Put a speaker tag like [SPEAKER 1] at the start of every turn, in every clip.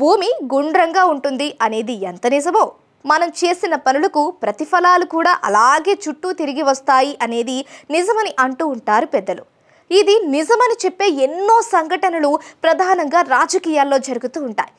[SPEAKER 1] భూమి గుండ్రంగా ఉంటుంది అనేది ఎంత నిజమో, మనం చేసిన పనులకు ప్రతిఫలాలు కూడా అలాగే చుట్టూ తిరిగి వస్తాయి అనేది నిజమని అంటూ ఉంటారు పెద్దలు. ఇది నిజమని చెప్పే ఎన్నో సంఘటనలు ప్రధానంగా రాజకీయాల్లో జరుగుతూ ఉంటాయి.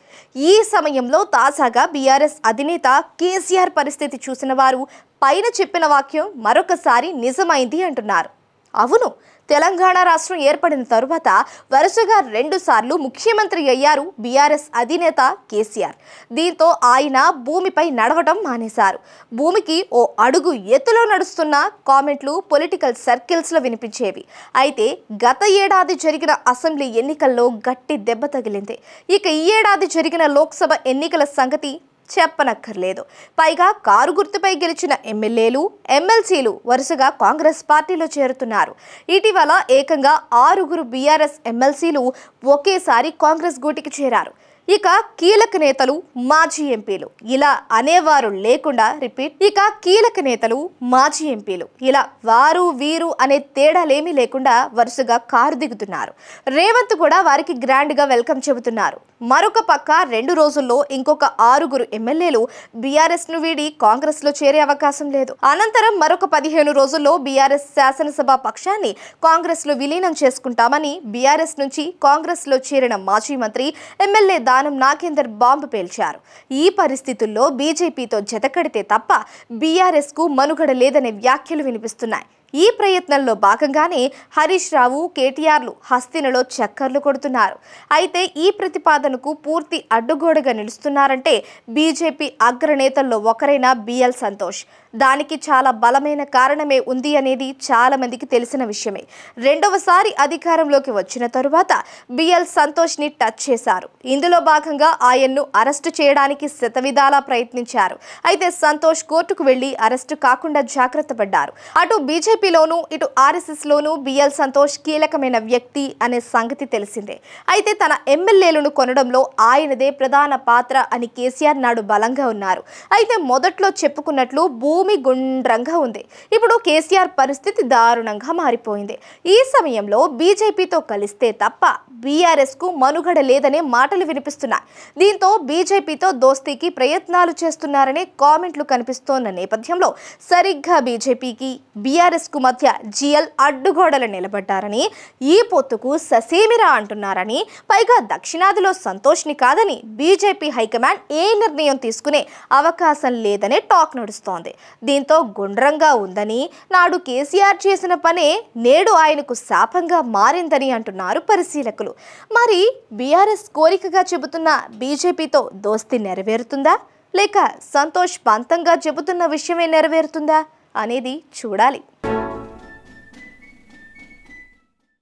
[SPEAKER 1] ఈ సమయంలో తాజాగా బీఆర్ఎస్ అధినేత కేసీఆర్ పరిస్థితి చూసిన వారు పైన చెప్పిన వాక్యం మరొకసారి నిజమైంది అంటున్నారు. అవును, తెలంగాణ రాష్ట్రం ఏర్పడిన తరువాత వరుసగా 2 సార్లు ముఖ్యమంత్రి అయ్యారు బీఆర్ఎస్ అధినేత కేసీఆర్. దీంతో ఆయన భూమిపై నడవడం మానేశారు. భూమికి ఓ అడుగు ఎత్తులో నడుస్తున్న కామెంట్లు పొలిటికల్ సర్కిల్స్లో వినిపించేవి. అయితే గత ఏడాది జరిగిన అసెంబ్లీ ఎన్నికల్లో గట్టి దెబ్బ తగిలింది. ఇక ఈ ఏడాది జరిగిన లోక్సభ ఎన్నికల సంగతి చెప్పనక్కర్లేదు. పైగా కారు గుర్తుపై గెలిచిన ఎమ్మెల్యేలు, ఎమ్మెల్సీలు వరుసగా కాంగ్రెస్ పార్టీలో చేరుతున్నారు. ఇటీవల ఏకంగా 6 బీఆర్ఎస్ ఎమ్మెల్సీలు ఒకేసారి కాంగ్రెస్ గూటికి చేరారు. ఇక కీలక నేతలు, మాజీ ఎంపీలు ఇలా అనేవారు లేకుండా ఇలా వారు వీరు అనే తేడాలేమీ లేకుండా వరుసగా కారు దిగుతున్నారు. రేవంత్ కూడా వారికి గ్రాండ్ గా వెల్కమ్ చెబుతున్నారు. మరొక పక్క 2 రోజుల్లో ఇంకొక 6 ఎమ్మెల్యేలు బీఆర్ఎస్ ను వీడి కాంగ్రెస్ లో చేరే అవకాశం లేదు. అనంతరం మరొక 15 రోజుల్లో బీఆర్ఎస్ శాసనసభ పక్షాన్ని కాంగ్రెస్ లో విలీనం చేసుకుంటామని బీఆర్ఎస్ నుంచి కాంగ్రెస్ లో చేరిన మాజీ మంత్రి ఎమ్మెల్యే దానం నాగేందర్ బాంబు పేల్చారు. ఈ పరిస్థితుల్లో బీజేపీతో జతకడితే తప్ప బీఆర్ఎస్ కు మనుగడ లేదనే వ్యాఖ్యలు వినిపిస్తున్నాయి. ఈ ప్రయత్నంలో భాగంగానే హరీష్ రావు, కేటీఆర్లు హస్తినలో చక్కర్లు కొడుతున్నారు. అయితే ఈ ప్రతిపాదనకు పూర్తి అడ్డుగోడగా నిలుస్తున్నారంటే బీజేపీ అగ్రనేతల్లో ఒకరైన బిఎల్ సంతోష్. దానికి చాలా బలమైన కారణమే ఉంది అనేది చాలా మందికి తెలిసిన విషయమే. 2వసారి అధికారంలోకి వచ్చిన తరువాత బిఎల్ సంతోష్ ని టచ్ చేశారు. ఇందులో భాగంగా ఆయన్ను అరెస్టు చేయడానికి శతవిధాలా ప్రయత్నించారు. అయితే సంతోష్ కోర్టుకు వెళ్లి అరెస్టు కాకుండా జాగ్రత్త పడ్డారు. అటు బీజేపీలోనూ ఇటు ఆర్ఎస్ఎస్ లోనూ బిఎల్ సంతోష్ కీలకమైన వ్యక్తి అనే సంగతి తెలిసిందే. అయితే తన ఎమ్మెల్యేలను కొనడంలో ఆయనదే ప్రధాన పాత్ర అని కేసీఆర్ నాడు బలంగా ఉన్నారు. అయితే మొదట్లో చెప్పుకున్నట్లు భూమి గుండ్రంగా ఉంది. ఇప్పుడు కేసీఆర్ పరిస్థితి దారుణంగా మారిపోయింది. ఈ సమయంలో బీజేపీతో కలిస్తే తప్ప బీఆర్ఎస్ కు మనుగడ లేదనే మాటలు వినిపిస్తున్నాయి. దీంతో బీజేపీతో దోస్తీకి ప్రయత్నాలు చేస్తున్నారనే కామెంట్లు కనిపిస్తోన్న నేపథ్యంలో సరిగ్గా బీజేపీకి బీఆర్ఎస్ కు మధ్య జిఎల్ అడ్డుగోడలు నిలబడ్డారని, ఈ పొత్తుకు ససేమిరా అంటున్నారని, పైగా దక్షిణాదిలో సంతోష్ ని కాదని బీజేపీ హైకమాండ్ ఏ నిర్ణయం తీసుకునే అవకాశం లేదనే టాక్ నడుస్తోంది. దీంతో గుండ్రంగా ఉందని, నాడు కేసీఆర్ చేసిన పనే నేడు ఆయనకు శాపంగా మారిందని అంటున్నారు పరిశీలకులు. మరి బీఆర్ఎస్ కోరికగా చెబుతున్న బీజేపీతో దోస్తీ నెరవేరుతుందా, లేక సంతోష్ పంతంగా చెబుతున్న విషయమే నెరవేరుతుందా అనేది చూడాలి.